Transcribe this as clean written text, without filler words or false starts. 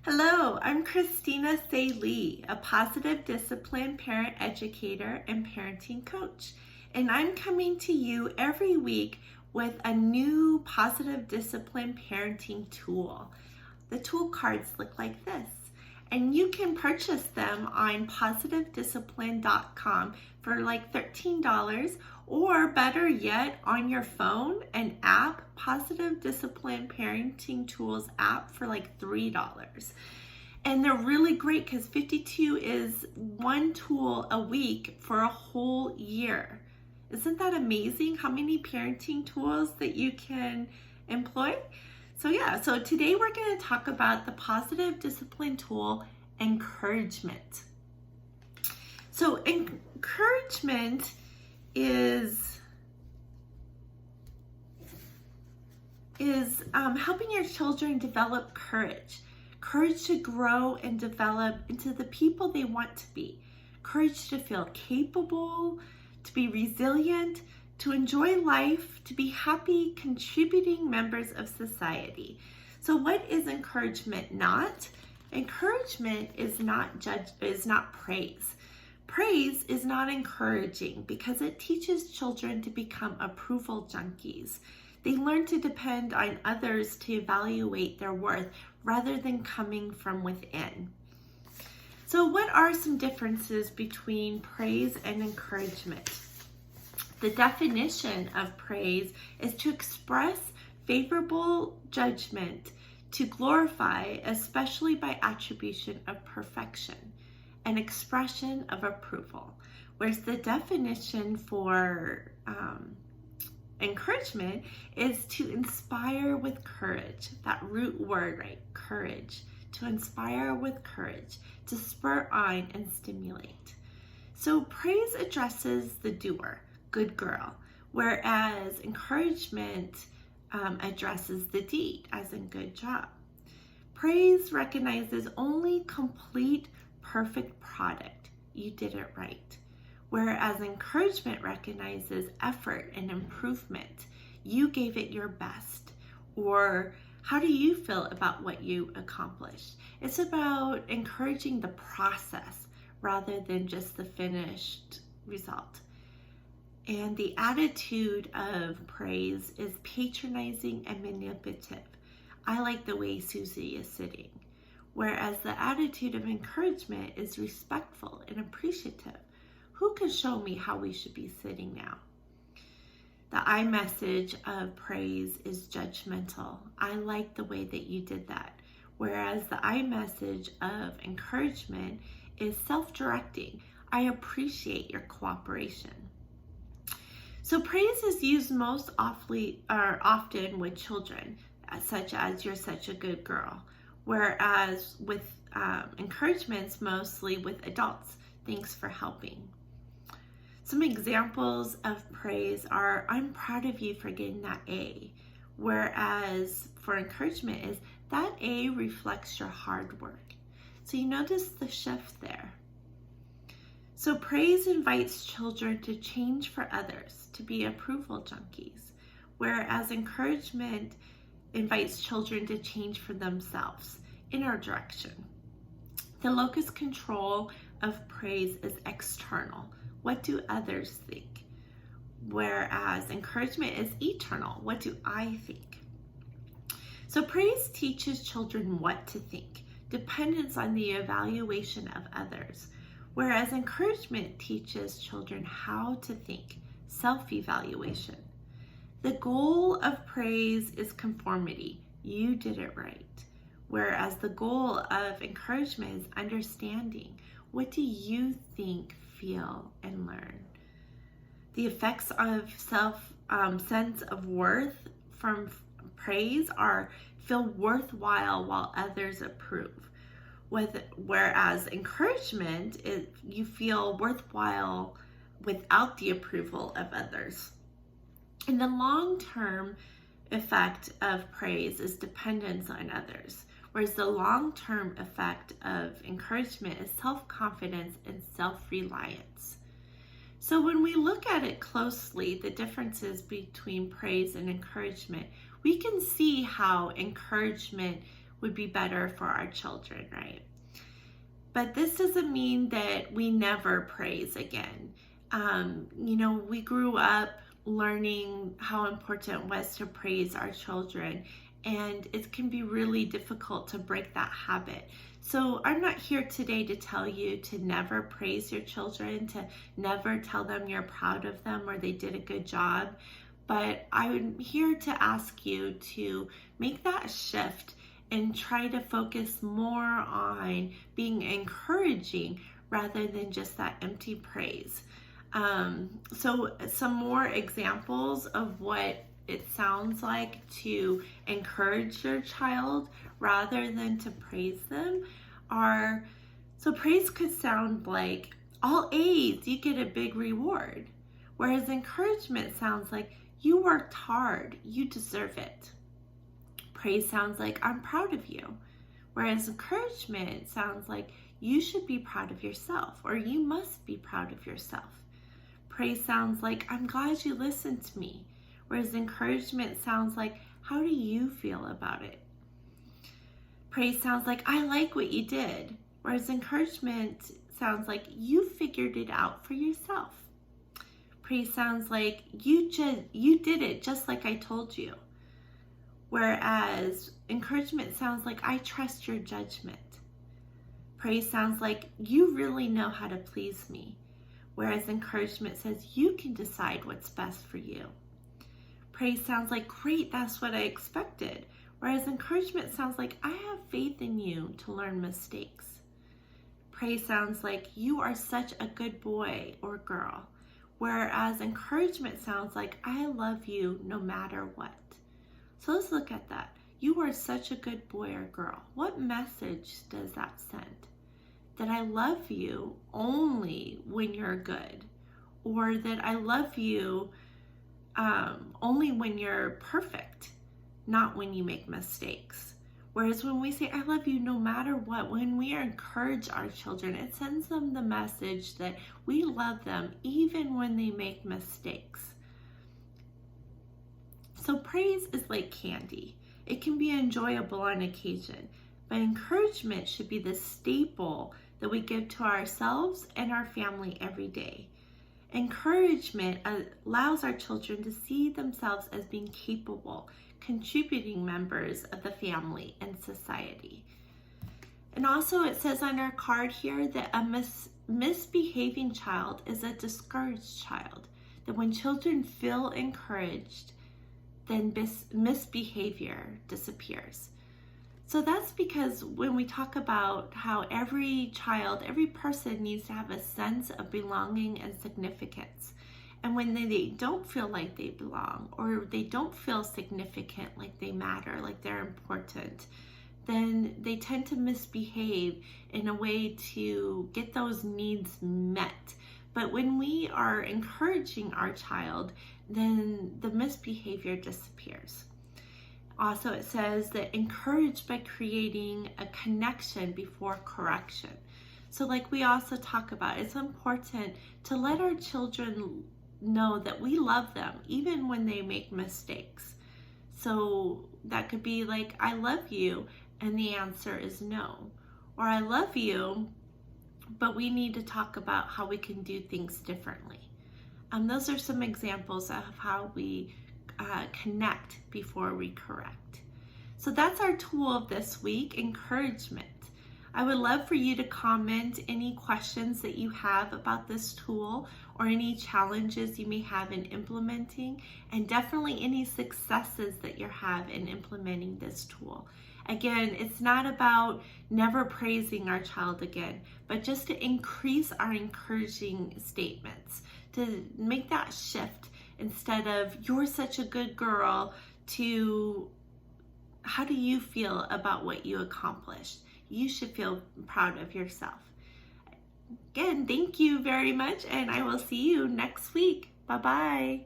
Hello, I'm Christina Say Lee, a positive discipline parent educator and parenting coach. And I'm coming to you every week with a new positive discipline parenting tool. The tool cards look like this, and you can purchase them on positivediscipline.com for like $13, or better yet, on your phone, an app, Positive Discipline Parenting Tools app, for like $3. And they're really great because 52 is one tool a week for a whole year. Isn't that amazing how many parenting tools that you can employ? So today we're going to talk about the positive discipline tool, encouragement. So encouragement is helping your children develop courage to grow and develop into the people they want to be, courage to feel capable, to be resilient, to enjoy life, to be happy, contributing members of society. So what is encouragement not? Encouragement is not praise. Praise is not encouraging because it teaches children to become approval junkies. They learn to depend on others to evaluate their worth rather than coming from within. So what are some differences between praise and encouragement? The definition of praise is to express favorable judgment, to glorify, especially by attribution of perfection, an expression of approval. Whereas the definition for encouragement is to inspire with courage, that root word, right? Courage. To inspire with courage, to spur on and stimulate. So praise addresses the doer, good girl, whereas encouragement addresses the deed, as in good job. Praise recognizes only complete, perfect product. You did it right. Whereas encouragement recognizes effort and improvement. You gave it your best. Or how do you feel about what you accomplished? It's about encouraging the process rather than just the finished result. And the attitude of praise is patronizing and manipulative. I like the way Susie is sitting. Whereas the attitude of encouragement is respectful and appreciative. Who can show me how we should be sitting now? The I message of praise is judgmental. I like the way that you did that. Whereas the I message of encouragement is self-directing. I appreciate your cooperation. So praise is used most often with children, such as "you're such a good girl." Whereas with encouragements, mostly with adults, "thanks for helping." Some examples of praise are, "I'm proud of you for getting that A." Whereas for encouragement is, "that A reflects your hard work." So you notice the shift there. So praise invites children to change for others, to be approval junkies. Whereas encouragement invites children to change for themselves, inner direction. The locus control of praise is external. What do others think? Whereas encouragement is eternal. What do I think? So praise teaches children what to think, dependence on the evaluation of others. Whereas encouragement teaches children how to think, self-evaluation. The goal of praise is conformity. You did it right. Whereas the goal of encouragement is understanding. What do you think, feel, and learn? The effects of sense of worth from praise are feel worthwhile while others approve. Whereas encouragement is you feel worthwhile without the approval of others. And the long-term effect of praise is dependence on others, whereas the long-term effect of encouragement is self-confidence and self-reliance. So when we look at it closely, the differences between praise and encouragement, we can see how encouragement would be better for our children, right? But this doesn't mean that we never praise again. We grew up learning how important it was to praise our children, and it can be really difficult to break that habit. So I'm not here today to tell you to never praise your children, to never tell them you're proud of them or they did a good job, but I'm here to ask you to make that shift and try to focus more on being encouraging rather than just that empty praise. So some more examples of what it sounds like to encourage your child rather than to praise them are, so praise could sound like, all A's, you get a big reward. Whereas encouragement sounds like, you worked hard, you deserve it. Praise sounds like, I'm proud of you. Whereas encouragement sounds like, you should be proud of yourself, or you must be proud of yourself. Praise sounds like, I'm glad you listened to me. Whereas encouragement sounds like, how do you feel about it? Praise sounds like, I like what you did. Whereas encouragement sounds like, you figured it out for yourself. Praise sounds like, you did it just like I told you. Whereas encouragement sounds like, I trust your judgment. Praise sounds like, you really know how to please me. Whereas encouragement says, you can decide what's best for you. Praise sounds like, great, that's what I expected. Whereas encouragement sounds like, I have faith in you to learn mistakes. Praise sounds like, you are such a good boy or girl. Whereas encouragement sounds like, I love you no matter what. So let's look at that. You are such a good boy or girl. What message does that send? That I love you only when you're good, or that I love you only when you're perfect, not when you make mistakes. Whereas when we say, I love you no matter what, when we encourage our children, it sends them the message that we love them even when they make mistakes. So praise is like candy. It can be enjoyable on occasion, but encouragement should be the staple that we give to ourselves and our family every day. Encouragement allows our children to see themselves as being capable, contributing members of the family and society. And also it says on our card here that a misbehaving child is a discouraged child. That when children feel encouraged, then misbehavior disappears. So that's because when we talk about how every child, every person needs to have a sense of belonging and significance. And when they don't feel like they belong, or they don't feel significant, like they matter, like they're important, then they tend to misbehave in a way to get those needs met. But when we are encouraging our child, then the misbehavior disappears. Also, it says that encourage by creating a connection before correction. So like we also talk about, it's important to let our children know that we love them even when they make mistakes. So that could be like, I love you, and the answer is no. Or I love you, but we need to talk about how we can do things differently. Those are some examples of how we connect before we correct. So that's our tool of this week, encouragement. I would love for you to comment any questions that you have about this tool, or any challenges you may have in implementing, and definitely any successes that you have in implementing this tool. Again, it's not about never praising our child again, but just to increase our encouraging statements, to make that shift instead of, you're such a good girl, to, how do you feel about what you accomplished? You should feel proud of yourself. Again, thank you very much, and I will see you next week. Bye-bye.